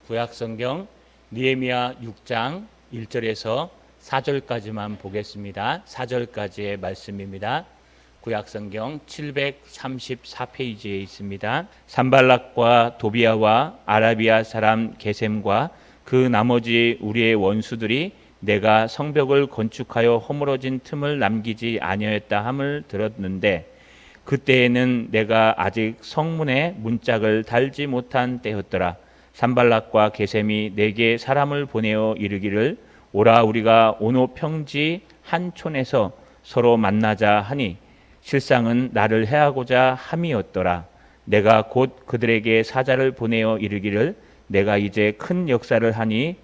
구약성경 느헤미야 6장 1절에서 4절까지만 보겠습니다. 4절까지의 말씀입니다. 구약성경 734페이지에 있습니다. 산발락과 도비아와 아라비아 사람 게셈과 그 나머지 우리의 원수들이 내가 성벽을 건축하여 허물어진 틈을 남기지 아니하였다 함을 들었는데 그때에는 내가 아직 성문에 문짝을 달지 못한 때였더라. 산발락과 게셈이 내게 사람을 보내어 이르기를 오라 우리가 오노 평지 한 촌에서 서로 만나자 하니 실상은 나를 해하고자 함이었더라. 내가 곧 그들에게 사자를 보내어 이르기를 내가 이제 큰 역사를 하니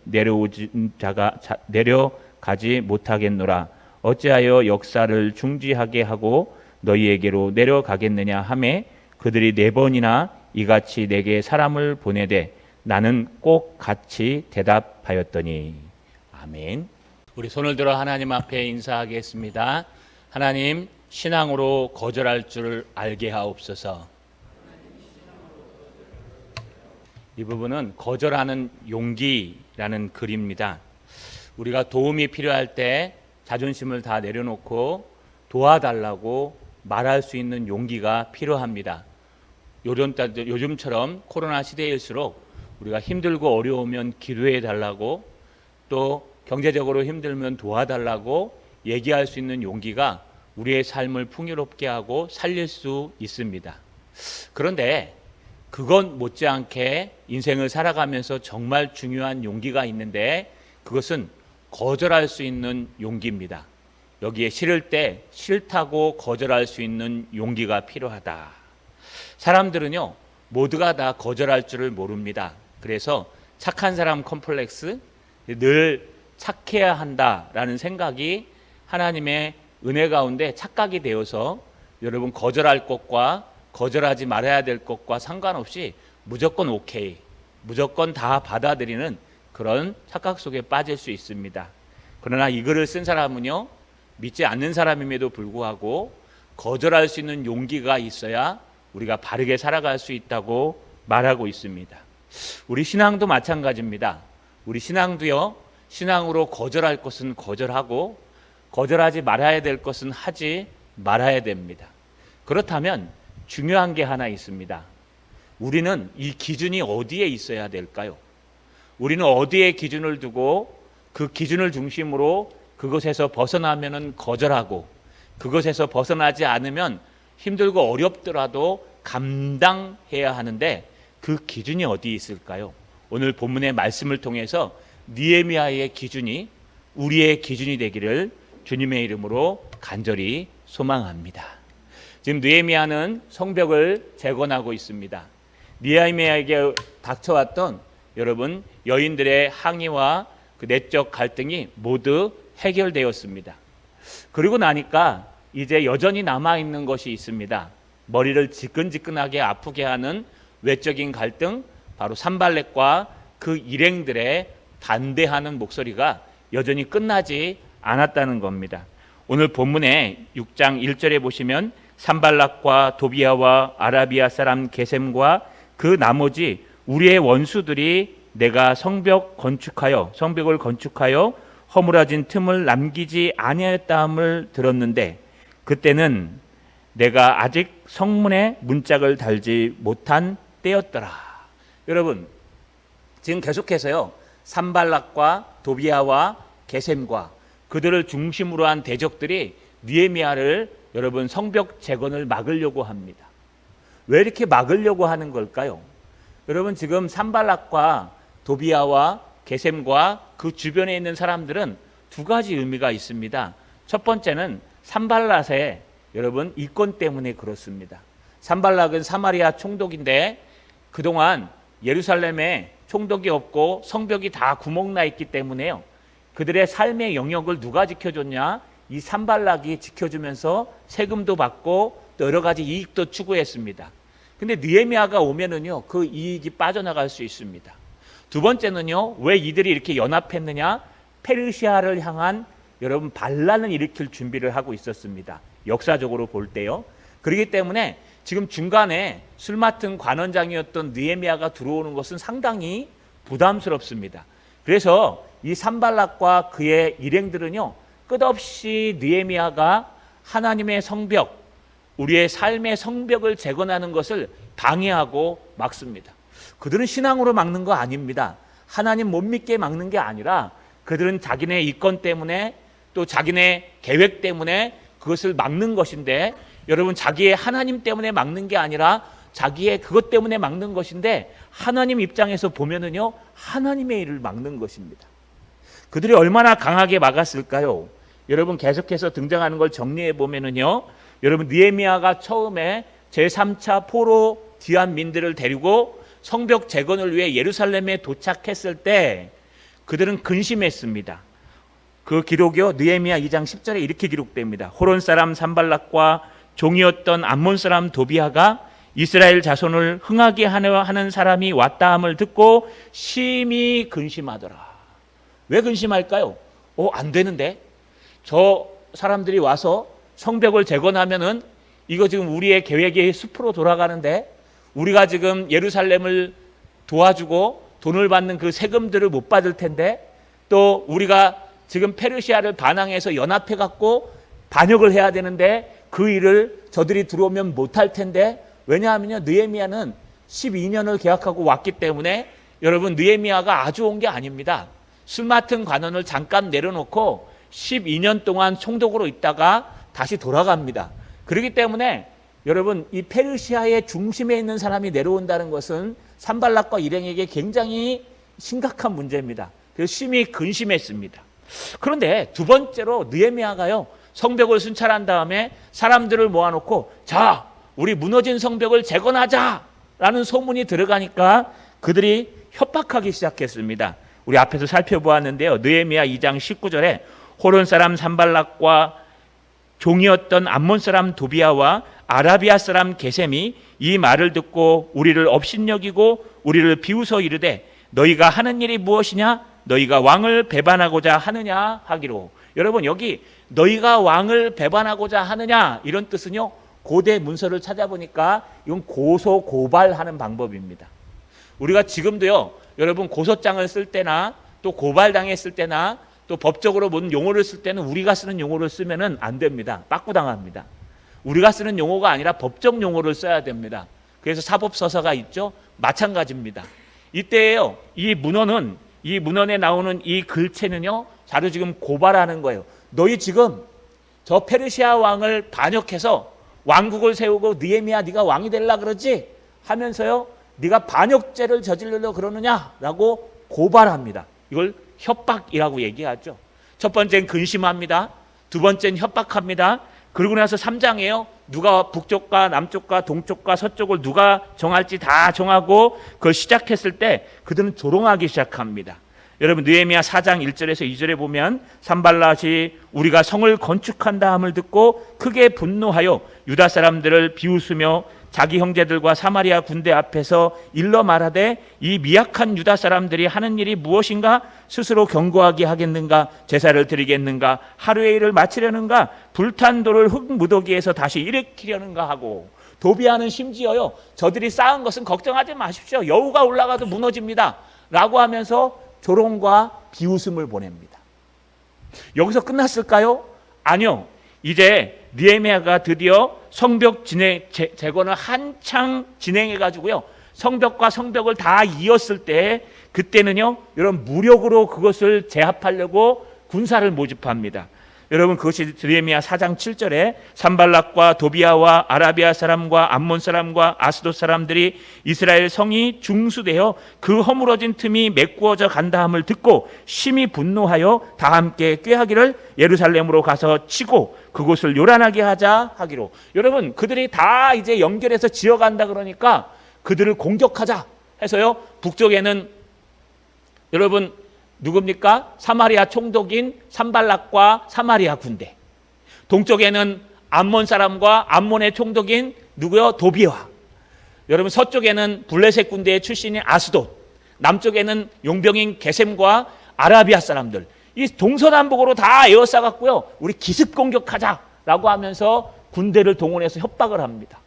내려가지 못하겠노라. 어찌하여 역사를 중지하게 하고 너희에게로 내려가겠느냐 하매 그들이 4번이나 이같이 내게 사람을 보내되 나는 꼭 같이 대답하였더니. 아멘. 우리 손을 들어 하나님 앞에 인사하겠습니다. 하나님, 신앙으로 거절할 줄 알게 하옵소서. 이 부분은 거절하는 용기라는 글입니다. 우리가 도움이 필요할 때 자존심을 다 내려놓고 도와달라고 말할 수 있는 용기가 필요합니다. 요즘처럼 코로나 시대일수록 우리가 힘들고 어려우면 기도해 달라고 또 경제적으로 힘들면 도와달라고 얘기할 수 있는 용기가 우리의 삶을 풍요롭게 하고 살릴 수 있습니다. 그런데 그건 못지않게 인생을 살아가면서 정말 중요한 용기가 있는데 그것은 거절할 수 있는 용기입니다. 여기에 싫을 때 싫다고 거절할 수 있는 용기가 필요하다. 사람들은요, 모두가 다 거절할 줄을 모릅니다. 그래서 착한 사람 컴플렉스, 늘 착해야 한다라는 생각이 하나님의 은혜 가운데 착각이 되어서 여러분 거절할 것과 거절하지 말아야 될 것과 상관없이 무조건 오케이, 무조건 다 받아들이는 그런 착각 속에 빠질 수 있습니다. 그러나 이 글을 쓴 사람은요, 믿지 않는 사람임에도 불구하고 거절할 수 있는 용기가 있어야 우리가 바르게 살아갈 수 있다고 말하고 있습니다. 우리 신앙도 마찬가지입니다. 우리 신앙도요, 신앙으로 거절할 것은 거절하고 거절하지 말아야 될 것은 하지 말아야 됩니다. 그렇다면 중요한 게 하나 있습니다. 우리는 이 기준이 어디에 있어야 될까요? 우리는 어디에 기준을 두고 그 기준을 중심으로 그것에서 벗어나면은 거절하고 그것에서 벗어나지 않으면 힘들고 어렵더라도 감당해야 하는데 그 기준이 어디 있을까요? 오늘 본문의 말씀을 통해서 느헤미야의 기준이 우리의 기준이 되기를 주님의 이름으로 간절히 소망합니다. 지금 느헤미야는 성벽을 재건하고 있습니다. 느헤미야에게 닥쳐왔던 여러분 여인들의 항의와 그 내적 갈등이 모두 해결되었습니다. 그리고 나니까 이제 여전히 남아있는 것이 있습니다. 머리를 지끈지끈하게 아프게 하는 외적인 갈등, 바로 산발락과 그 일행들의 반대하는 목소리가 여전히 끝나지 않았다는 겁니다. 오늘 본문의 6장 1절에 보시면 산발락과 도비아와 아라비아 사람 게셈과 그 나머지 우리의 원수들이 내가 성벽을 건축하여 허물어진 틈을 남기지 아니하였다함을 들었는데 그때는 내가 아직 성문에 문짝을 달지 못한 때였더라. 여러분, 지금 계속해서요, 산발락과 도비아와 게셈과 그들을 중심으로 한 대적들이 느헤미야를 여러분 성벽 재건을 막으려고 합니다. 왜 이렇게 막으려고 하는 걸까요? 여러분, 지금 산발락과 도비아와 게셈과 그 주변에 있는 사람들은 두 가지 의미가 있습니다. 첫 번째는 산발락의 여러분 이권 때문에 그렇습니다. 산발락은 사마리아 총독인데 그동안 예루살렘에 총독이 없고 성벽이 다 구멍나 있기 때문에요. 그들의 삶의 영역을 누가 지켜줬냐? 이 산발락이 지켜주면서 세금도 받고 또 여러 가지 이익도 추구했습니다. 근데 느헤미야가 오면은요, 그 이익이 빠져나갈 수 있습니다. 두 번째는요, 왜 이들이 이렇게 연합했느냐? 페르시아를 향한 여러분 반란을 일으킬 준비를 하고 있었습니다. 역사적으로 볼 때요. 그렇기 때문에 지금 중간에 술 맡은 관원장이었던 느헤미야가 들어오는 것은 상당히 부담스럽습니다. 그래서 이 산발락과 그의 일행들은요, 끝없이 느헤미야가 하나님의 성벽, 우리의 삶의 성벽을 재건하는 것을 방해하고 막습니다. 그들은 신앙으로 막는 거 아닙니다. 하나님 못 믿게 막는 게 아니라 그들은 자기네 이권 때문에 또 자기네 계획 때문에 그것을 막는 것인데, 여러분, 자기의 하나님 때문에 막는 게 아니라 자기의 그것 때문에 막는 것인데, 하나님 입장에서 보면은요, 하나님의 일을 막는 것입니다. 그들이 얼마나 강하게 막았을까요? 여러분, 계속해서 등장하는 걸 정리해 보면은요, 여러분, 느헤미야가 처음에 제3차 포로 귀환 민들을 데리고 성벽 재건을 위해 예루살렘에 도착했을 때 그들은 근심했습니다. 그 기록이요, 느헤미야 2장 10절에 이렇게 기록됩니다. 호론 사람 산발락과 종이었던 암몬 사람 도비아가 이스라엘 자손을 흥하게 하는 사람이 왔다함을 듣고 심히 근심하더라. 왜 근심할까요? 안 되는데? 저 사람들이 와서 성벽을 재건하면은 이거 지금 우리의 계획이 숲으로 돌아가는데, 우리가 지금 예루살렘을 도와주고 돈을 받는 그 세금들을 못 받을 텐데, 또 우리가 지금 페르시아를 반항해서 연합해 갖고 반역을 해야 되는데 그 일을 저들이 들어오면 못할 텐데, 왜냐하면요, 느헤미야는 12년을 계약하고 왔기 때문에, 여러분, 느헤미야가 아주 온 게 아닙니다. 술 맡은 관원을 잠깐 내려놓고 12년 동안 총독으로 있다가 다시 돌아갑니다. 그렇기 때문에 여러분, 이 페르시아의 중심에 있는 사람이 내려온다는 것은 산발락과 일행에게 굉장히 심각한 문제입니다. 그래서 심히 근심했습니다. 그런데 두 번째로 느헤미야가요, 성벽을 순찰한 다음에 사람들을 모아놓고, 자, 우리 무너진 성벽을 재건하자라는 소문이 들어가니까 그들이 협박하기 시작했습니다. 우리 앞에서 살펴보았는데요, 느헤미야 2장 19절에 호론 사람 산발락과 종이었던 암몬 사람 도비아와 아라비아 사람 게셈이 이 말을 듣고 우리를 업신여기고 우리를 비웃어 이르되, 너희가 하는 일이 무엇이냐? 너희가 왕을 배반하고자 하느냐 하기로. 여러분, 여기 너희가 왕을 배반하고자 하느냐, 이런 뜻은요, 고대 문서를 찾아보니까 이건 고소 고발하는 방법입니다. 우리가 지금도요, 여러분, 고소장을 쓸 때나 또 고발당했을 때나 또 법적으로 무슨 용어를 쓸 때는 우리가 쓰는 용어를 쓰면은 안 됩니다. 빠꾸당합니다. 우리가 쓰는 용어가 아니라 법적 용어를 써야 됩니다. 그래서 사법서사가 있죠. 마찬가지입니다. 이때에요, 이 문헌에 나오는 이 글체는요, 바로 지금 고발하는 거예요. 너희 지금 저 페르시아 왕을 반역해서 왕국을 세우고 느헤미야 네가 왕이 되려 그러지? 하면서요, 네가 반역죄를 저지르려 그러느냐라고 고발합니다. 이걸 협박이라고 얘기하죠. 첫 번째는 근심합니다. 두 번째는 협박합니다. 그러고 나서 3장에요. 누가 북쪽과 남쪽과 동쪽과 서쪽을 누가 정할지 다 정하고 그걸 시작했을 때 그들은 조롱하기 시작합니다. 여러분, 느헤미야 4장 1절에서 2절에 보면 산발랏이 우리가 성을 건축한다 함을 듣고 크게 분노하여 유다 사람들을 비웃으며 자기 형제들과 사마리아 군대 앞에서 일러 말하되, 이 미약한 유다 사람들이 하는 일이 무엇인가? 스스로 견고하게 하겠는가? 제사를 드리겠는가? 하루의 일을 마치려는가? 불탄 돌을 흙무더기에서 다시 일으키려는가 하고, 도비아는 심지어요, 저들이 쌓은 것은 걱정하지 마십시오. 여우가 올라가도 무너집니다 라고 하면서 조롱과 비웃음을 보냅니다. 여기서 끝났을까요? 아니요. 이제 느헤미야가 드디어 성벽 재건을 한창 진행해 가지고요, 성벽과 성벽을 다 이었을 때, 그때는요, 여러분, 무력으로 그것을 제압하려고 군사를 모집합니다. 여러분, 그것이 느헤미야 4장 7절에 산발락과 도비아와 아라비아 사람과 암몬 사람과 아스돗 사람들이 이스라엘 성이 중수되어 그 허물어진 틈이 메꾸어져 간다 함을 듣고 심히 분노하여 다 함께 꾀하기를 예루살렘으로 가서 치고 그곳을 요란하게 하자 하기로. 여러분, 그들이 다 이제 연결해서 지어간다 그러니까 그들을 공격하자 해서요, 북쪽에는 여러분 누굽니까? 사마리아 총독인 산발락과 사마리아 군대, 동쪽에는 암몬 사람과 암몬의 총독인 누구요? 도비와. 여러분, 서쪽에는 블레셋 군대의 출신인 아스돗, 남쪽에는 용병인 게셈과 아라비아 사람들, 이 동서남북으로 다 에워싸갖고요, 우리 기습 공격하자라고 하면서 군대를 동원해서 협박을 합니다.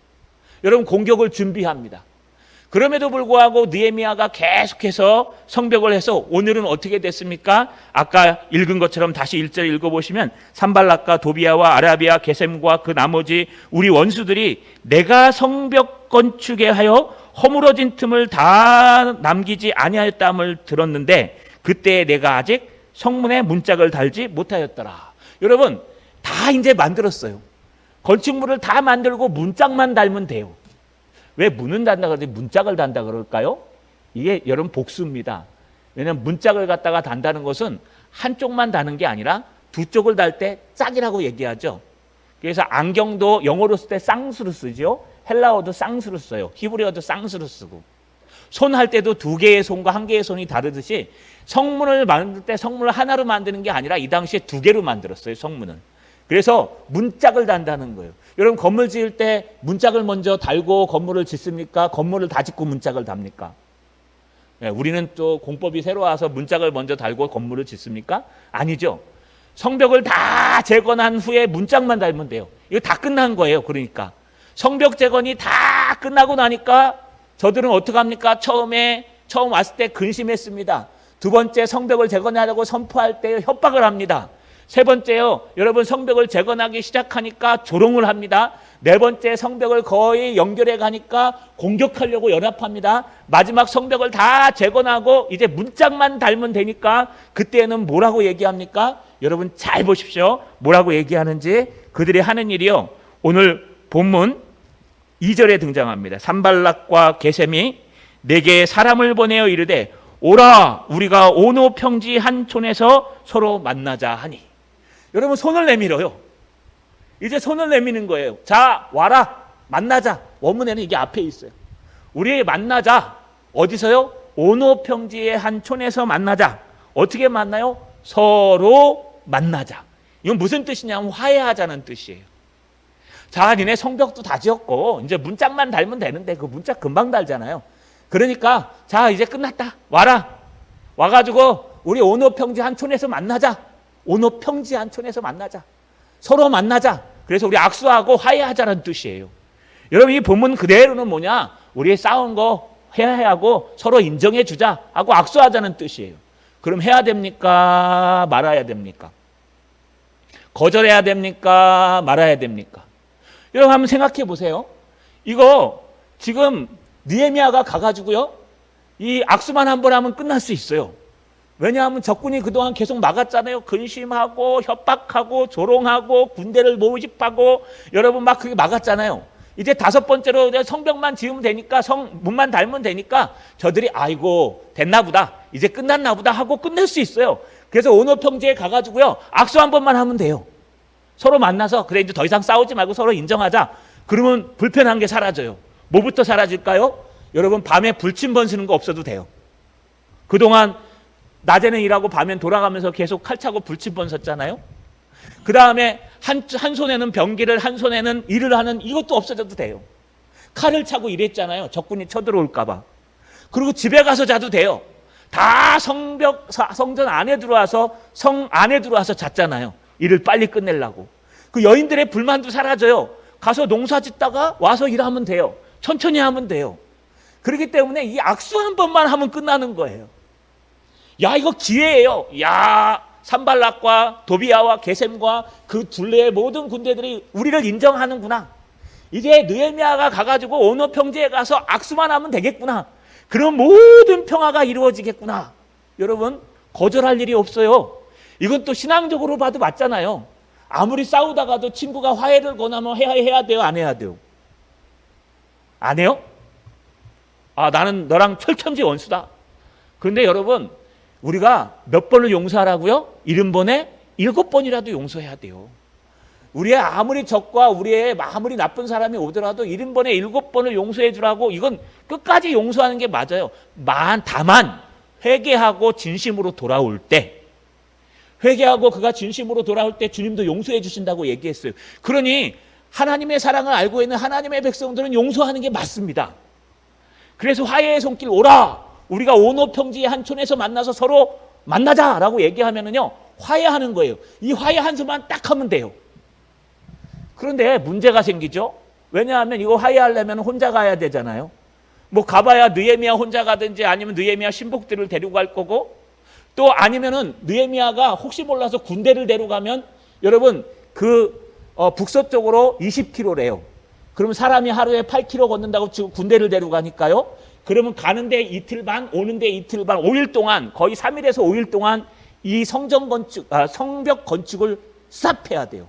여러분, 공격을 준비합니다. 그럼에도 불구하고 느헤미야가 계속해서 성벽을 해서 오늘은 어떻게 됐습니까? 아까 읽은 것처럼 다시 1절 읽어보시면 산발락과 도비야와 아라비아 게셈과 그 나머지 우리 원수들이 내가 성벽 건축에 하여 허물어진 틈을 다 남기지 아니하였다함을 들었는데 그때 내가 아직 성문에 문짝을 달지 못하였더라. 여러분 다 이제 만들었어요. 건축물을 다 만들고 문짝만 달면 돼요. 왜 문은 단다 그러지 문짝을 단다 그럴까요? 이게 여러분 복수입니다. 왜냐하면 문짝을 갖다가 단다는 것은 한쪽만 다는 게 아니라 두 쪽을 달 때 짝이라고 얘기하죠. 그래서 안경도 영어로 쓸 때 쌍수로 쓰죠. 헬라어도 쌍수로 써요. 히브리어도 쌍수로 쓰고. 손 할 때도 두 개의 손과 한 개의 손이 다르듯이 성문을 만들 때 성문을 하나로 만드는 게 아니라 이 당시에 두 개로 만들었어요. 성문을. 그래서 문짝을 단다는 거예요. 여러분 건물 지을 때 문짝을 먼저 달고 건물을 짓습니까? 건물을 다 짓고 문짝을 답니까? 네, 우리는 또 공법이 새로 와서 문짝을 먼저 달고 건물을 짓습니까? 아니죠. 성벽을 다 재건한 후에 문짝만 달면 돼요. 이거 다 끝난 거예요. 그러니까 성벽 재건이 다 끝나고 나니까 저들은 어떻게 합니까? 처음 왔을 때 근심했습니다. 두 번째 성벽을 재건하려고 선포할 때 협박을 합니다. 세 번째요, 여러분 성벽을 재건하기 시작하니까 조롱을 합니다. 네 번째 성벽을 거의 연결해 가니까 공격하려고 연합합니다. 마지막 성벽을 다 재건하고 이제 문짝만 달면 되니까 그때는 뭐라고 얘기합니까? 여러분 잘 보십시오. 뭐라고 얘기하는지. 그들이 하는 일이요, 오늘 본문 2절에 등장합니다. 산발락과 게셈이 내게 사람을 보내어 이르되 오라 우리가 오노 평지 한 촌에서 서로 만나자 하니. 여러분 손을 내밀어요. 이제 손을 내미는 거예요. 자 와라 만나자. 원문에는 이게 앞에 있어요. 우리 만나자. 어디서요? 오노 평지의 한 촌에서 만나자. 어떻게 만나요? 서로 만나자. 이건 무슨 뜻이냐면 화해하자는 뜻이에요. 자 니네 성벽도 다 지었고 이제 문짝만 달면 되는데 그 문짝 금방 달잖아요. 그러니까 자 이제 끝났다. 와라. 와가지고 우리 오노 평지 한 촌에서 만나자. 오노 평지 한 촌에서 만나자. 서로 만나자. 그래서 우리 악수하고 화해하자는 뜻이에요. 여러분 이 본문 그대로는 뭐냐? 우리 싸운 거 화해하고 서로 인정해 주자 하고 악수하자는 뜻이에요. 그럼 해야 됩니까? 말아야 됩니까? 거절해야 됩니까? 말아야 됩니까? 여러분 한번 생각해 보세요. 이거 지금 느헤미야가 가가지고요, 이 악수만 한번 하면 끝날 수 있어요. 왜냐하면 적군이 그동안 계속 막았잖아요. 근심하고 협박하고 조롱하고 군대를 모집하고 여러분 막 그게 막았잖아요. 이제 다섯 번째로 성벽만 지으면 되니까 문만 달면 되니까 저들이 아이고 됐나 보다 이제 끝났나 보다 하고 끝낼 수 있어요. 그래서 오노 평지에 가가지고요 악수 한 번만 하면 돼요. 서로 만나서 그래 이제 더 이상 싸우지 말고 서로 인정하자. 그러면 불편한 게 사라져요. 뭐부터 사라질까요? 여러분 밤에 불침번 쓰는 거 없어도 돼요. 그동안 낮에는 일하고 밤엔 돌아가면서 계속 칼 차고 불침번 섰잖아요. 그 다음에 한 손에는 병기를 한 손에는 일을 하는 이것도 없어져도 돼요. 칼을 차고 일했잖아요. 적군이 쳐들어올까 봐. 그리고 집에 가서 자도 돼요. 다 성전 안에 들어와서 성 안에 들어와서 잤잖아요. 일을 빨리 끝내려고. 그 여인들의 불만도 사라져요. 가서 농사 짓다가 와서 일하면 돼요. 천천히 하면 돼요. 그렇기 때문에 이 악수 한 번만 하면 끝나는 거예요. 야 이거 기회예요. 야 산발락과 도비야와 게셈과 그 둘레의 모든 군대들이 우리를 인정하는구나. 이제 느헤미야가 가가지고 오노 평지에 가서 악수만 하면 되겠구나. 그럼 모든 평화가 이루어지겠구나. 여러분 거절할 일이 없어요. 이건 또 신앙적으로 봐도 맞잖아요. 아무리 싸우다가도 친구가 화해를 권하면 해야 돼요? 안 해야 돼요? 안 해요? 아 나는 너랑 철천지 원수다. 그런데 여러분 우리가 몇 번을 용서하라고요? 70번에 7번이라도 용서해야 돼요. 우리의 아무리 적과 우리의 아무리 나쁜 사람이 오더라도 70번에 7번을 용서해 주라고. 이건 끝까지 용서하는 게 맞아요. 다만 회개하고 진심으로 돌아올 때, 회개하고 그가 진심으로 돌아올 때 주님도 용서해 주신다고 얘기했어요. 그러니 하나님의 사랑을 알고 있는 하나님의 백성들은 용서하는 게 맞습니다. 그래서 화해의 손길 오라. 우리가 오노 평지의 한 촌에서 만나서 서로 만나자라고 얘기하면은요 화해하는 거예요. 이 화해 한 수만 딱 하면 돼요. 그런데 문제가 생기죠. 왜냐하면 이거 화해하려면 혼자 가야 되잖아요. 뭐 가봐야 느헤미야 혼자 가든지 아니면 느헤미야 신복들을 데리고 갈 거고, 또 아니면은 느헤미야가 혹시 몰라서 군대를 데려가면 여러분 북서쪽으로 20km래요. 그러면 사람이 하루에 8km 걷는다고 지금 군대를 데려가니까요. 그러면 가는데 이틀 반, 오는데 이틀 반, 5일 동안, 거의 3일에서 5일 동안 이 성벽 건축을 스탑해야 돼요.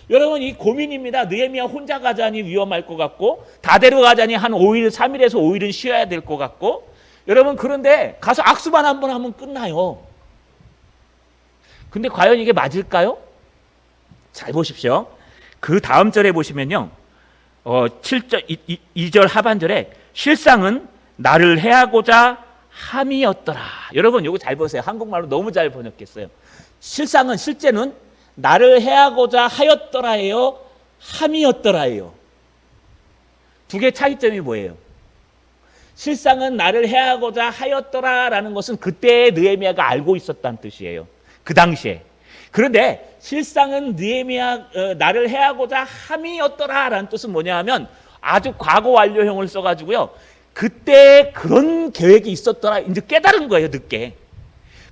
여러분, 이 고민입니다. 느헤미야 혼자 가자니 위험할 것 같고, 다 데려가자니 한 5일, 3일에서 5일은 쉬어야 될 것 같고, 여러분, 그런데 가서 악수만 한번 하면 끝나요. 근데 과연 이게 맞을까요? 잘 보십시오. 그 다음 절에 보시면요, 7절, 2절 하반절에 실상은 나를 해하고자 함이었더라. 여러분, 이거 잘 보세요. 한국말로 너무 잘 번역했어요. 실제는 나를 해하고자 하였더라예요, 함이었더라예요. 두 개의 차이점이 뭐예요? 실상은 나를 해하고자 하였더라라는 것은 그때 느헤미야가 알고 있었다는 뜻이에요. 그 당시에. 그런데 실상은 나를 해하고자 함이었더라라는 뜻은 뭐냐 하면 아주 과거 완료형을 써가지고요. 그때 그런 계획이 있었더라. 이제 깨달은 거예요, 늦게.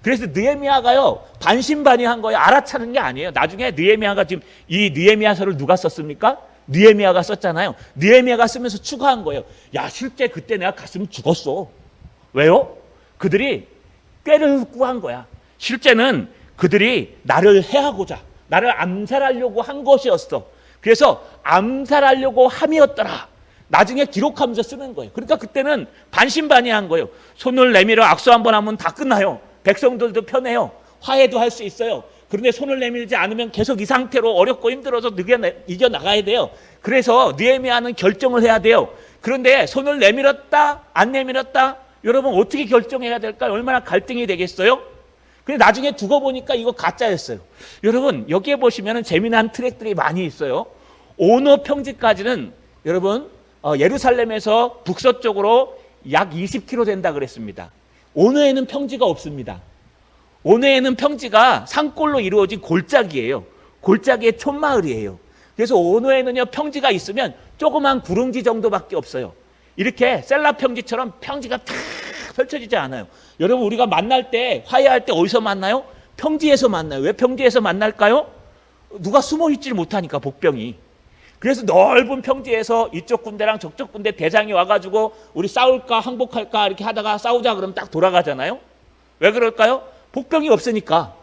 그래서 느헤미야가요, 반신반의한 거예요. 알아차는 게 아니에요. 나중에 느헤미야가 지금 이 느헤미야서를 누가 썼습니까? 느헤미야가 썼잖아요. 느헤미야가 쓰면서 추가한 거예요. 야, 실제 그때 내가 갔으면 죽었어. 왜요? 그들이 꾀를 꾸한 거야. 실제는 그들이 나를 해하고자, 나를 암살하려고 한 것이었어. 그래서 암살하려고 함이었더라. 나중에 기록하면서 쓰는 거예요. 그러니까 그때는 반신반의한 거예요. 손을 내밀어 악수 한번 하면 다 끝나요. 백성들도 편해요. 화해도 할 수 있어요. 그런데 손을 내밀지 않으면 계속 이 상태로 어렵고 힘들어서 이겨나가야 돼요. 그래서 느헤미야는 결정을 해야 돼요. 그런데 손을 내밀었다, 안 내밀었다, 여러분 어떻게 결정해야 될까요? 얼마나 갈등이 되겠어요? 근데 나중에 두고 보니까 이거 가짜였어요. 여러분, 여기에 보시면 재미난 트랙들이 많이 있어요. 오노 평지까지는 여러분 예루살렘에서 북서쪽으로 약 20km 된다 그랬습니다. 오노에는 평지가 없습니다. 오노에는 평지가 산골로 이루어진 골짜기예요. 골짜기의 촌마을이에요. 그래서 오노에는요, 평지가 있으면 조그만 구릉지 정도밖에 없어요. 이렇게 셀라 평지처럼 평지가 탁 펼쳐지지 않아요. 여러분, 우리가 만날 때, 화해할 때 어디서 만나요? 평지에서 만나요. 왜 평지에서 만날까요? 누가 숨어 있지를 못하니까, 복병이. 그래서 넓은 평지에서 이쪽 군대랑 저쪽 군대 대장이 와가지고 우리 싸울까 항복할까 이렇게 하다가 싸우자 그러면 딱 돌아가잖아요. 왜 그럴까요? 복병이 없으니까.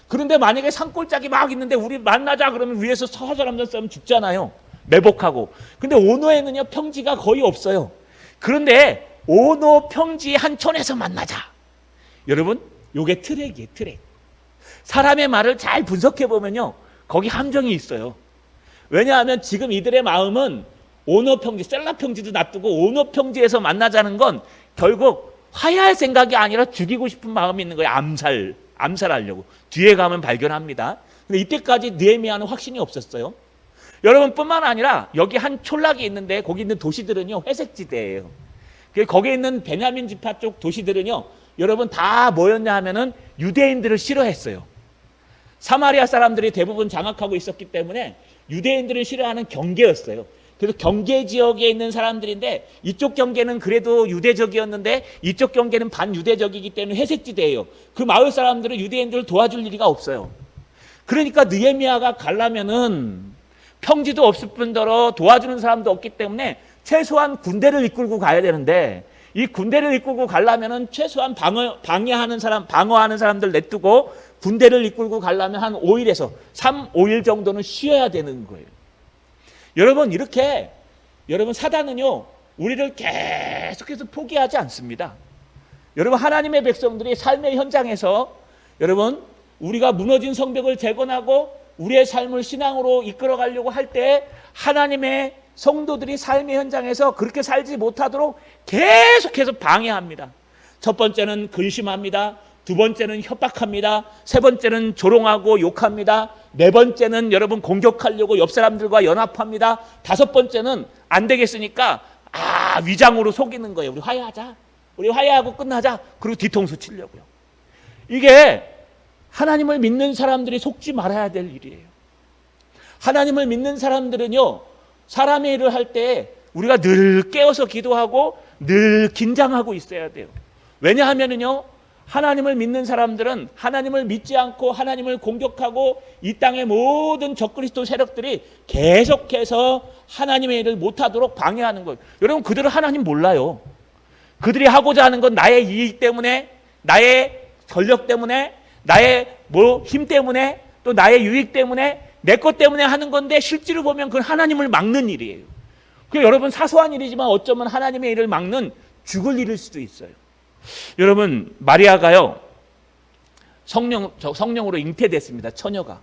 그런데 만약에 산골짜기 막 있는데 우리 만나자 그러면 위에서 사람들 싸우면 죽잖아요. 매복하고. 근데 오노에는요, 평지가 거의 없어요. 그런데 오노 평지 한 촌에서 만나자. 여러분, 요게 트랙이에요, 트랙. 사람의 말을 잘 분석해 보면요, 거기 함정이 있어요. 왜냐하면 지금 이들의 마음은 오노 평지, 셀라 평지도 놔두고 오노 평지에서 만나자는 건 결국 화해할 생각이 아니라 죽이고 싶은 마음이 있는 거예요. 암살하려고. 뒤에 가면 발견합니다. 근데 이때까지 느헤미야는 확신이 없었어요. 여러분뿐만 아니라 여기 한 촌락이 있는데 거기 있는 도시들은요, 회색지대예요. 거기에 있는 베냐민 지파 쪽 도시들은요, 여러분 다 뭐였냐 하면은 유대인들을 싫어했어요. 사마리아 사람들이 대부분 장악하고 있었기 때문에 유대인들을 싫어하는 경계였어요. 그래서 경계 지역에 있는 사람들인데 이쪽 경계는 그래도 유대적이었는데 이쪽 경계는 반유대적이기 때문에 회색지대예요. 그 마을 사람들은 유대인들을 도와줄 일이 없어요. 그러니까 느헤미야가 가려면은 평지도 없을 뿐더러 도와주는 사람도 없기 때문에 최소한 군대를 이끌고 가야 되는데, 이 군대를 이끌고 가려면은 최소한 방어하는 사람들 냅두고 군대를 이끌고 가려면 한 5일에서 3, 5일 정도는 쉬어야 되는 거예요. 여러분, 이렇게 여러분 사단은요, 우리를 계속해서 포기하지 않습니다. 여러분, 하나님의 백성들이 삶의 현장에서 여러분 우리가 무너진 성벽을 재건하고 우리의 삶을 신앙으로 이끌어 가려고 할 때 하나님의 성도들이 삶의 현장에서 그렇게 살지 못하도록 계속해서 방해합니다. 첫 번째는 근심합니다. 두 번째는 협박합니다. 세 번째는 조롱하고 욕합니다. 네 번째는 여러분 공격하려고 옆 사람들과 연합합니다. 다섯 번째는 안 되겠으니까 위장으로 속이는 거예요. 우리 화해하자. 우리 화해하고 끝나자. 그리고 뒤통수 치려고요. 이게 하나님을 믿는 사람들이 속지 말아야 될 일이에요. 하나님을 믿는 사람들은요, 사람의 일을 할 때 우리가 늘 깨어서 기도하고 늘 긴장하고 있어야 돼요. 왜냐하면은요, 하나님을 믿는 사람들은 하나님을 믿지 않고 하나님을 공격하고 이 땅의 모든 적그리스도 세력들이 계속해서 하나님의 일을 못하도록 방해하는 거예요. 여러분, 그들은 하나님 몰라요. 그들이 하고자 하는 건 나의 이익 때문에, 나의 권력 때문에, 나의 힘 때문에, 또 나의 유익 때문에, 내 것 때문에 하는 건데, 실제로 보면 그건 하나님을 막는 일이에요. 여러분, 사소한 일이지만 어쩌면 하나님의 일을 막는 죽을 일일 수도 있어요. 여러분, 마리아가요, 성령으로 잉태됐습니다. 처녀가.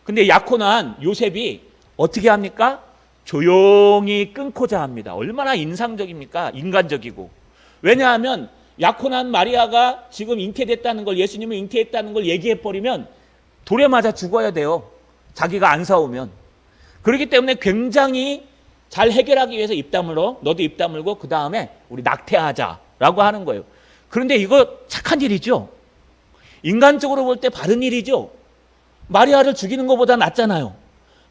근데 약혼한 요셉이 어떻게 합니까? 조용히 끊고자 합니다. 얼마나 인상적입니까? 인간적이고. 왜냐하면 약혼한 마리아가 지금 잉태됐다는 걸, 예수님을 잉태했다는 걸 얘기해버리면 돌에 맞아 죽어야 돼요. 자기가 안 싸우면. 그렇기 때문에 굉장히 잘 해결하기 위해서 입 다물어, 너도 입 다물고 그 다음에 우리 낙태하자라고 하는 거예요. 그런데 이거 착한 일이죠. 인간적으로 볼 때 바른 일이죠. 마리아를 죽이는 것보다 낫잖아요.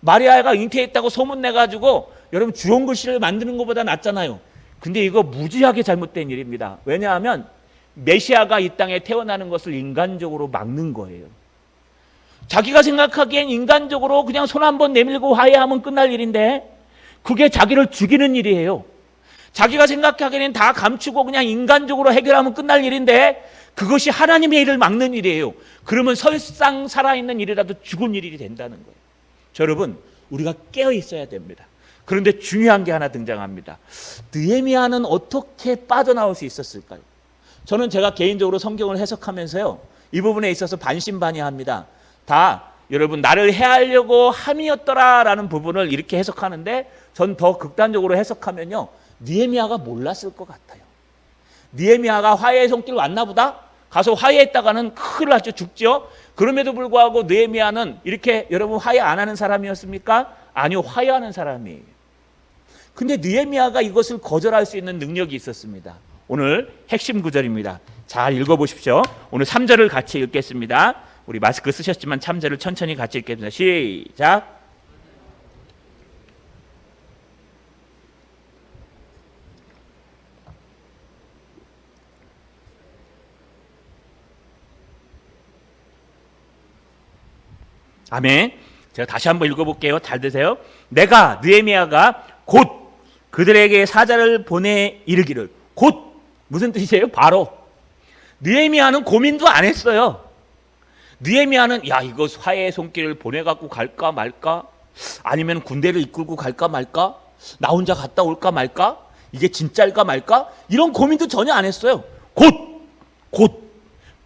마리아가 잉태했다고 소문내가지고 여러분 주홍 글씨를 만드는 것보다 낫잖아요. 근데 이거 무지하게 잘못된 일입니다. 왜냐하면 메시아가 이 땅에 태어나는 것을 인간적으로 막는 거예요. 자기가 생각하기엔 인간적으로 그냥 손 한번 내밀고 화해하면 끝날 일인데 그게 자기를 죽이는 일이에요. 자기가 생각하기에는 다 감추고 그냥 인간적으로 해결하면 끝날 일인데 그것이 하나님의 일을 막는 일이에요. 그러면 설상 살아있는 일이라도 죽은 일이 된다는 거예요. 여러분, 우리가 깨어 있어야 됩니다. 그런데 중요한 게 하나 등장합니다. 느헤미야는 어떻게 빠져나올 수 있었을까요? 저는 제가 개인적으로 성경을 해석하면서요, 이 부분에 있어서 반신반의합니다. 다 여러분 나를 해하려고 함이었더라라는 부분을 이렇게 해석하는데 전 더 극단적으로 해석하면요, 느헤미야가 몰랐을 것 같아요. 느헤미야가 화해의 손길 왔나 보다? 가서 화해했다가는 큰일 났죠. 죽죠. 그럼에도 불구하고 느헤미야는 이렇게 여러분 화해 안 하는 사람이었습니까? 아니요, 화해하는 사람이에요. 근데 느헤미야가 이것을 거절할 수 있는 능력이 있었습니다. 오늘 핵심 구절입니다. 잘 읽어보십시오. 오늘 3절을 같이 읽겠습니다. 우리 마스크 쓰셨지만 3절을 천천히 같이 읽겠습니다. 시작. 아멘. 제가 다시 한번 읽어볼게요. 잘 드세요. 내가 느헤미야가 곧 그들에게 사자를 보내 이르기를. 곧 무슨 뜻이에요? 바로. 느헤미야는 고민도 안 했어요. 느헤미야는 야, 이거 화해의 손길을 보내갖고 갈까 말까? 아니면 군대를 이끌고 갈까 말까? 나 혼자 갔다 올까 말까? 이게 진짜일까 말까? 이런 고민도 전혀 안 했어요. 곧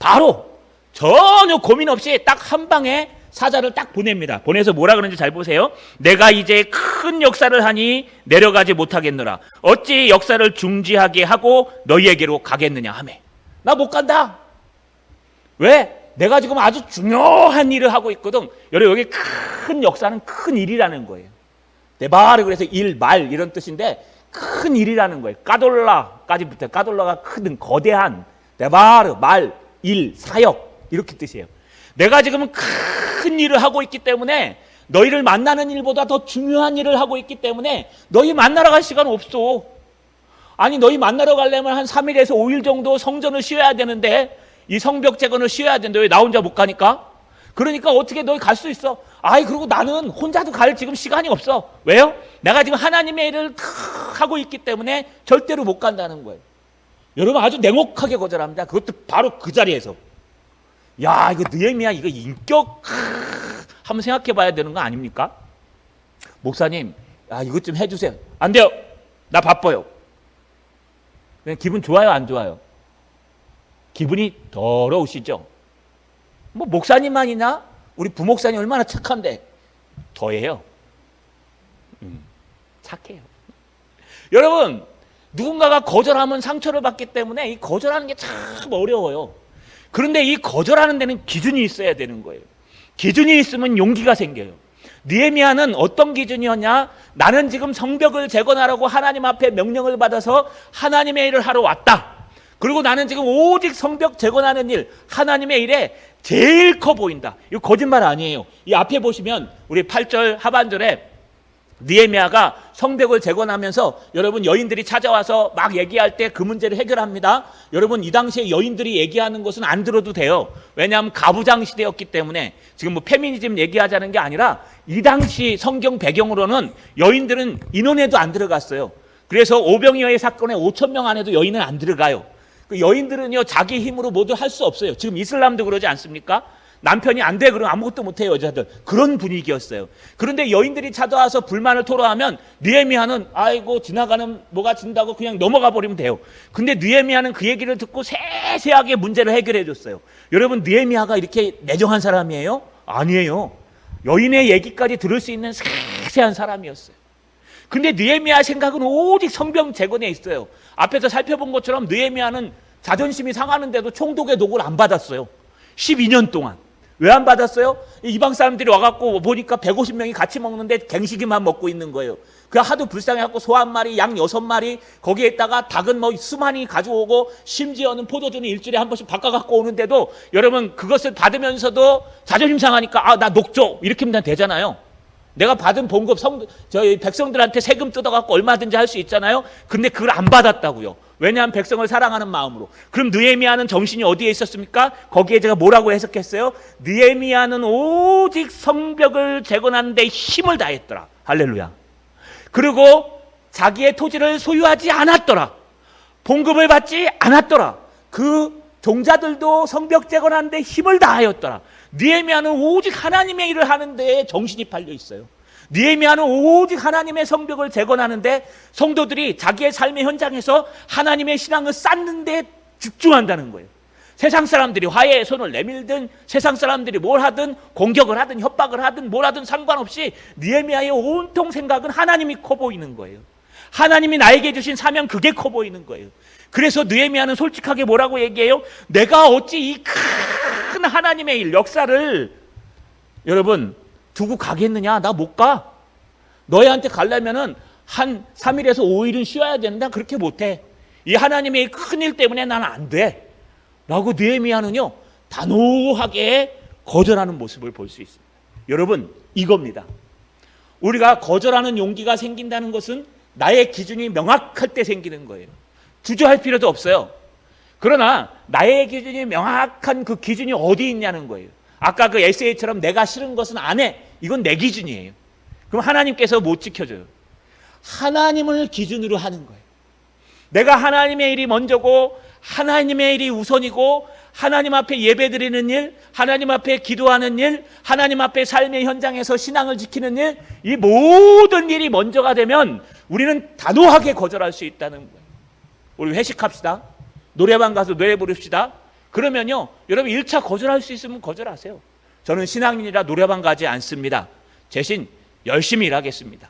바로 전혀 고민 없이 딱 한 방에 사자를 딱 보냅니다. 보내서 뭐라 그러는지 잘 보세요. 내가 이제 큰 역사를 하니 내려가지 못하겠노라. 어찌 역사를 중지하게 하고 너희에게로 가겠느냐 하매. 나 못 간다. 왜? 내가 지금 아주 중요한 일을 하고 있거든. 여러분, 여기 큰 역사는 큰 일이라는 거예요. 네바르, 그래서 일, 말 이런 뜻인데 큰 일이라는 거예요. 까돌라까지 붙어요. 까돌라가 큰, 거대한, 네바르, 말, 일, 사역 이렇게 뜻이에요. 내가 지금 큰 일을 하고 있기 때문에 너희를 만나는 일보다 더 중요한 일을 하고 있기 때문에 너희 만나러 갈 시간 없어. 아니, 너희 만나러 가려면 한 3일에서 5일 정도 성전을 쉬어야 되는데 이 성벽 재건을 쉬어야 되는데 왜 나 혼자 못 가니까? 그러니까 어떻게 너희 갈 수 있어? 아이, 그리고 나는 혼자도 갈 지금 시간이 없어. 왜요? 내가 지금 하나님의 일을 하고 있기 때문에 절대로 못 간다는 거예요. 여러분, 아주 냉혹하게 거절합니다. 그것도 바로 그 자리에서. 야, 이거 느헤미야, 이거 인격 한번 생각해 봐야 되는 거 아닙니까? 목사님, 야, 이것 좀 해주세요. 안 돼요. 나 바빠요. 기분 좋아요, 안 좋아요? 기분이 더러우시죠? 뭐 목사님만이나 우리 부목사님 얼마나 착한데 더해요. 착해요. 여러분, 누군가가 거절하면 상처를 받기 때문에 이 거절하는 게 참 어려워요. 그런데 이 거절하는 데는 기준이 있어야 되는 거예요. 기준이 있으면 용기가 생겨요. 느헤미야는 어떤 기준이었냐? 나는 지금 성벽을 재건하라고 하나님 앞에 명령을 받아서 하나님의 일을 하러 왔다. 그리고 나는 지금 오직 성벽 재건하는 일, 하나님의 일에 제일 커 보인다. 이거 거짓말 아니에요. 이 앞에 보시면 우리 8절 하반절에 느헤미야가 성벽을 재건하면서 여러분 여인들이 찾아와서 막 얘기할 때 그 문제를 해결합니다. 여러분 이 당시에 여인들이 얘기하는 것은 안 들어도 돼요. 왜냐하면 가부장 시대였기 때문에. 지금 뭐 페미니즘 얘기하자는 게 아니라 이 당시 성경 배경으로는 여인들은 인원에도 안 들어갔어요. 그래서 오병이어의 사건에 5천 명 안에도 여인은 안 들어가요. 그 여인들은요 자기 힘으로 모두 할 수 없어요. 지금 이슬람도 그러지 않습니까? 남편이 안 돼 그러면 아무것도 못해요. 여자들 그런 분위기였어요. 그런데 여인들이 찾아와서 불만을 토로하면 느헤미야는 아이고 지나가는 뭐가 진다고 그냥 넘어가 버리면 돼요. 근데 느헤미야는 그 얘기를 듣고 세세하게 문제를 해결해 줬어요. 여러분 느헤미야가 이렇게 매정한 사람이에요? 아니에요. 여인의 얘기까지 들을 수 있는 세세한 사람이었어요. 근데 느헤미야 생각은 오직 성벽 재건에 있어요. 앞에서 살펴본 것처럼 느헤미야는 자존심이 상하는데도 총독의 녹을 안 받았어요. 12년 동안. 왜 안 받았어요? 이방 사람들이 와갖고 보니까 150명이 같이 먹는데 갱식이만 먹고 있는 거예요. 그 하도 불쌍해갖고 소 1마리, 양 6마리, 거기에다가 닭은 뭐 수많이 가져오고 심지어는 포도주는 일주일에 한 번씩 바꿔갖고 오는데도 여러분 그것을 받으면서도 자존심 상하니까 아, 나 녹조 이렇게 하면 되잖아요. 내가 받은 봉급 저희 백성들한테 세금 뜯어갖고 얼마든지 할 수 있잖아요. 근데 그걸 안 받았다고요. 왜냐하면 백성을 사랑하는 마음으로. 그럼 느헤미야는 정신이 어디에 있었습니까? 거기에 제가 뭐라고 해석했어요? 느헤미야는 오직 성벽을 재건하는 데 힘을 다했더라. 할렐루야. 그리고 자기의 토지를 소유하지 않았더라. 봉급을 받지 않았더라. 그 종자들도 성벽 재건하는 데 힘을 다하였더라. 느헤미야는 오직 하나님의 일을 하는 데에 정신이 팔려 있어요. 느헤미야는 오직 하나님의 성벽을 재건하는데 성도들이 자기의 삶의 현장에서 하나님의 신앙을 쌓는 데 집중한다는 거예요. 세상 사람들이 화해의 손을 내밀든 세상 사람들이 뭘 하든 공격을 하든 협박을 하든 뭘 하든 상관없이 느헤미야의 온통 생각은 하나님이 커 보이는 거예요. 하나님이 나에게 주신 사명 그게 커 보이는 거예요. 그래서 느헤미야는 솔직하게 뭐라고 얘기해요? 내가 어찌 이 큰 하나님의 일 역사를 여러분 두고 가겠느냐? 나 못 가. 너희한테 가려면은 한 3일에서 5일은 쉬어야 되는데 그렇게 못해. 이 하나님의 큰 일 때문에 나는 안 돼. 라고 느헤미야는요 단호하게 거절하는 모습을 볼 수 있습니다. 여러분 이겁니다. 우리가 거절하는 용기가 생긴다는 것은 나의 기준이 명확할 때 생기는 거예요. 주저할 필요도 없어요. 그러나 나의 기준이 명확한 그 기준이 어디 있냐는 거예요. 아까 그 에세이처럼 내가 싫은 것은 안 해. 이건 내 기준이에요. 그럼 하나님께서 못 지켜줘요. 하나님을 기준으로 하는 거예요. 내가 하나님의 일이 먼저고 하나님의 일이 우선이고 하나님 앞에 예배드리는 일, 하나님 앞에 기도하는 일, 하나님 앞에 삶의 현장에서 신앙을 지키는 일, 이 모든 일이 먼저가 되면 우리는 단호하게 거절할 수 있다는 거예요. 우리 회식합시다. 노래방 가서 노래 부릅시다. 그러면요 여러분 1차 거절할 수 있으면 거절하세요. 저는 신앙인이라 노래방 가지 않습니다. 대신 열심히 일하겠습니다.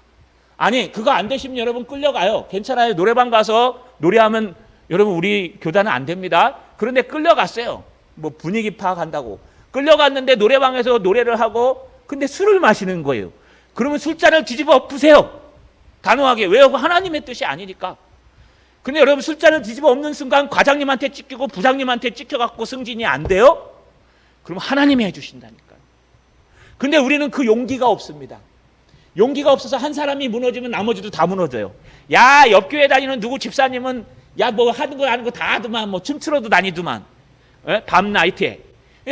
아니 그거 안 되시면 여러분 끌려가요. 괜찮아요. 노래방 가서 노래하면 여러분 우리 교단은 안 됩니다. 그런데 끌려갔어요. 뭐 분위기 파악한다고 끌려갔는데 노래방에서 노래를 하고 근데 술을 마시는 거예요. 그러면 술잔을 뒤집어 엎으세요. 단호하게. 왜요? 하나님의 뜻이 아니니까. 근데 여러분 술잔을 뒤집어 엎는 순간 과장님한테 찍히고 부장님한테 찍혀갖고 승진이 안 돼요? 그럼 하나님이 해주신다니까요. 근데 우리는 그 용기가 없습니다. 용기가 없어서 한 사람이 무너지면 나머지도 다 무너져요. 야, 옆교회 다니는 누구 집사님은 야, 뭐 하는 거 아는 거 다 하더만, 뭐 춤추러도 다니더만, 밤 나이트에.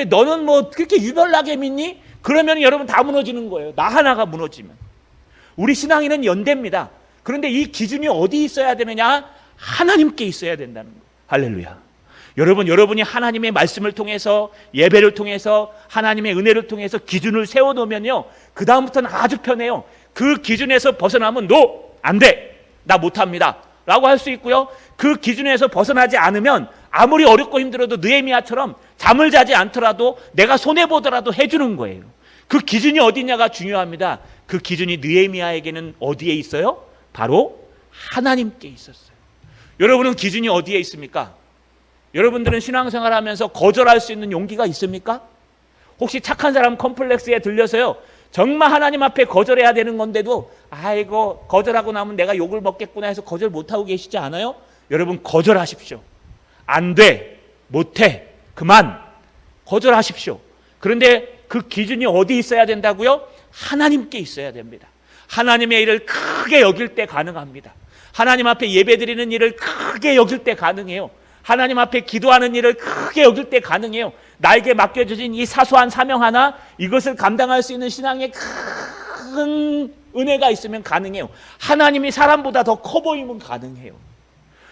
너는 뭐 그렇게 유별나게 믿니? 그러면 여러분 다 무너지는 거예요. 나 하나가 무너지면. 우리 신앙인은 연대입니다. 그런데 이 기준이 어디 있어야 되느냐? 하나님께 있어야 된다는 거예요. 할렐루야. 여러분이 하나님의 말씀을 통해서 예배를 통해서 하나님의 은혜를 통해서 기준을 세워놓으면요 그 다음부터는 아주 편해요. 그 기준에서 벗어나면 너 안 돼, 나 못합니다 라고 할 수 있고요. 그 기준에서 벗어나지 않으면 아무리 어렵고 힘들어도 느헤미야처럼 잠을 자지 않더라도 내가 손해보더라도 해주는 거예요. 그 기준이 어디냐가 중요합니다. 그 기준이 느헤미야에게는 어디에 있어요? 바로 하나님께 있었어요. 여러분은 기준이 어디에 있습니까? 여러분들은 신앙생활 하면서 거절할 수 있는 용기가 있습니까? 혹시 착한 사람 컴플렉스에 들려서요 정말 하나님 앞에 거절해야 되는 건데도 아이고 거절하고 나면 내가 욕을 먹겠구나 해서 거절 못하고 계시지 않아요? 여러분 거절하십시오. 안 돼, 못해, 그만 거절하십시오. 그런데 그 기준이 어디 있어야 된다고요? 하나님께 있어야 됩니다. 하나님의 일을 크게 여길 때 가능합니다. 하나님 앞에 예배드리는 일을 크게 여길 때 가능해요. 하나님 앞에 기도하는 일을 크게 여길 때 가능해요. 나에게 맡겨주신 이 사소한 사명 하나, 이것을 감당할 수 있는 신앙의 큰 은혜가 있으면 가능해요. 하나님이 사람보다 더 커 보이면 가능해요.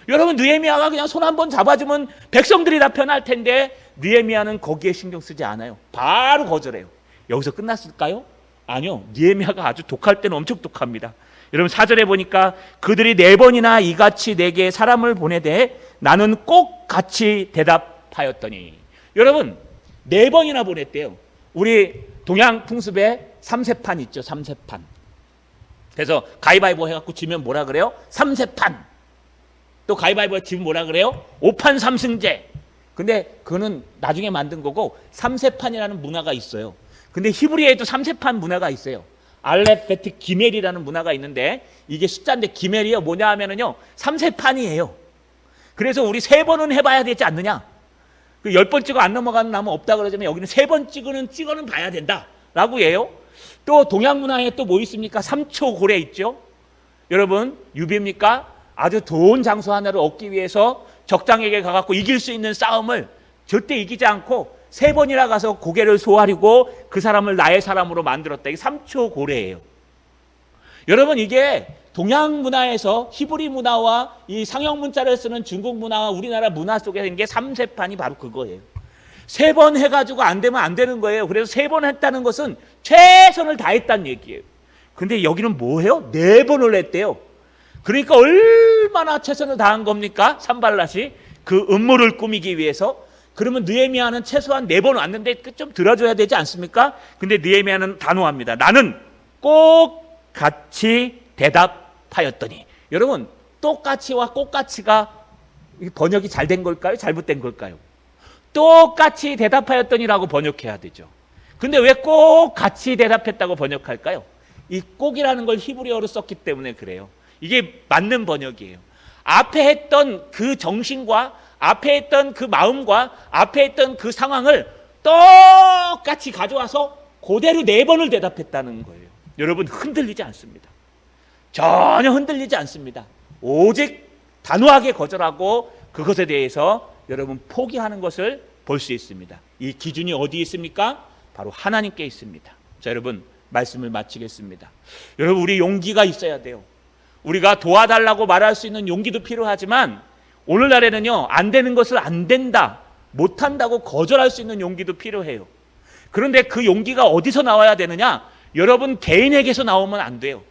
여러분, 느헤미야가 그냥 손 한번 잡아주면 백성들이 다 편할 텐데 느헤미야는 거기에 신경 쓰지 않아요. 바로 거절해요. 여기서 끝났을까요? 아니요. 느헤미야가 아주 독할 때는 엄청 독합니다. 여러분, 4절에 보니까 그들이 4번이나 이같이 내게 사람을 보내되 나는 꼭 같이 대답하였더니, 여러분 4번이나 보냈대요. 우리 동양 풍습에 3세판 있죠. 3세판. 그래서 가위바위보 해갖고 지면 뭐라 그래요? 3세판. 또 가위바위보 지면 뭐라 그래요? 5판 3승제. 근데 그거는 나중에 만든 거고 3세판이라는 문화가 있어요. 근데 히브리에도 3세판 문화가 있어요. 알렙, 베트, 기멜이라는 문화가 있는데 이게 숫자인데 기멜이요 뭐냐 하면은요 3세판이에요. 그래서 우리 3번은 해봐야 되지 않느냐. 그 10번 찍어 안 넘어가는 나무 없다 그러자면 여기는 3번 찍어는 봐야 된다 라고 해요. 또 동양 문화에 또 뭐 있습니까? 3초 고래 있죠. 여러분, 유비입니까? 아주 좋은 장수 하나를 얻기 위해서 적장에게 가갖고 이길 수 있는 싸움을 절대 이기지 않고 3번이나 가서 고개를 소아리고 그 사람을 나의 사람으로 만들었다. 이게 3초 고래예요. 여러분, 이게 동양 문화에서 히브리 문화와 이 상형 문자를 쓰는 중국 문화와 우리나라 문화 속에 있는 게 3세판이 바로 그거예요. 3번 해가지고 안 되면 안 되는 거예요. 그래서 3번 했다는 것은 최선을 다했다는 얘기예요. 근데 여기는 뭐예요? 4번을 했대요. 그러니까 얼마나 최선을 다한 겁니까? 산발랏이 그 음모를 꾸미기 위해서. 그러면 느헤미야는 최소한 4번 왔는데 좀 들어줘야 되지 않습니까? 근데 느헤미야는 단호합니다. 나는 꼭 같이 대답하였더니. 여러분, 똑같이와 꼭같이가 번역이 잘 된 걸까요? 잘못된 걸까요? 똑같이 대답하였더니라고 번역해야 되죠. 근데 왜 꼭 같이 대답했다고 번역할까요? 이 꼭이라는 걸 히브리어로 썼기 때문에 그래요. 이게 맞는 번역이에요. 앞에 했던 그 정신과 앞에 했던 그 마음과 앞에 했던 그 상황을 똑같이 가져와서 그대로 4번을 대답했다는 거예요. 여러분, 흔들리지 않습니다. 전혀 흔들리지 않습니다. 오직 단호하게 거절하고 그것에 대해서 여러분 포기하는 것을 볼 수 있습니다. 이 기준이 어디에 있습니까? 바로 하나님께 있습니다. 자, 여러분, 말씀을 마치겠습니다. 여러분, 우리 용기가 있어야 돼요. 우리가 도와달라고 말할 수 있는 용기도 필요하지만 오늘날에는요, 안 되는 것을 안 된다, 못한다고 거절할 수 있는 용기도 필요해요. 그런데 그 용기가 어디서 나와야 되느냐? 여러분 개인에게서 나오면 안 돼요.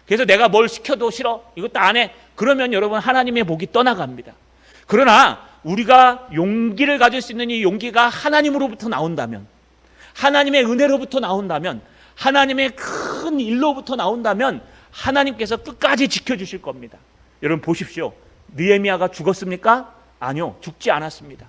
그래서 내가 뭘 시켜도 싫어, 이것도 안 해, 그러면 여러분 하나님의 복이 떠나갑니다. 그러나 우리가 용기를 가질 수 있는 이 용기가 하나님으로부터 나온다면, 하나님의 은혜로부터 나온다면, 하나님의 큰 일로부터 나온다면 하나님께서 끝까지 지켜주실 겁니다. 여러분 보십시오. 느헤미야가 죽었습니까? 아니요, 죽지 않았습니다.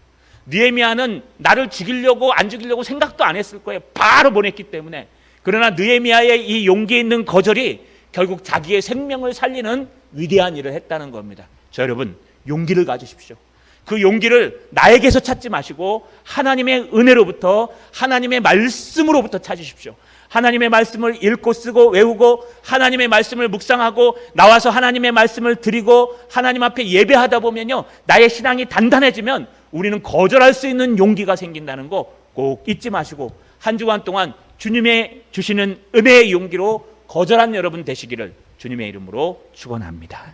느헤미야는 나를 죽이려고 안 죽이려고 생각도 안 했을 거예요. 바로 보냈기 때문에. 그러나 느헤미야의 이 용기 있는 거절이 결국 자기의 생명을 살리는 위대한 일을 했다는 겁니다. 자, 여러분, 용기를 가지십시오. 그 용기를 나에게서 찾지 마시고 하나님의 은혜로부터, 하나님의 말씀으로부터 찾으십시오. 하나님의 말씀을 읽고 쓰고 외우고 하나님의 말씀을 묵상하고 나와서 하나님의 말씀을 드리고 하나님 앞에 예배하다 보면요, 나의 신앙이 단단해지면 우리는 거절할 수 있는 용기가 생긴다는 거 꼭 잊지 마시고 한 주간 동안 주님의 주시는 은혜의 용기로 거절한 여러분 되시기를 주님의 이름으로 축원합니다.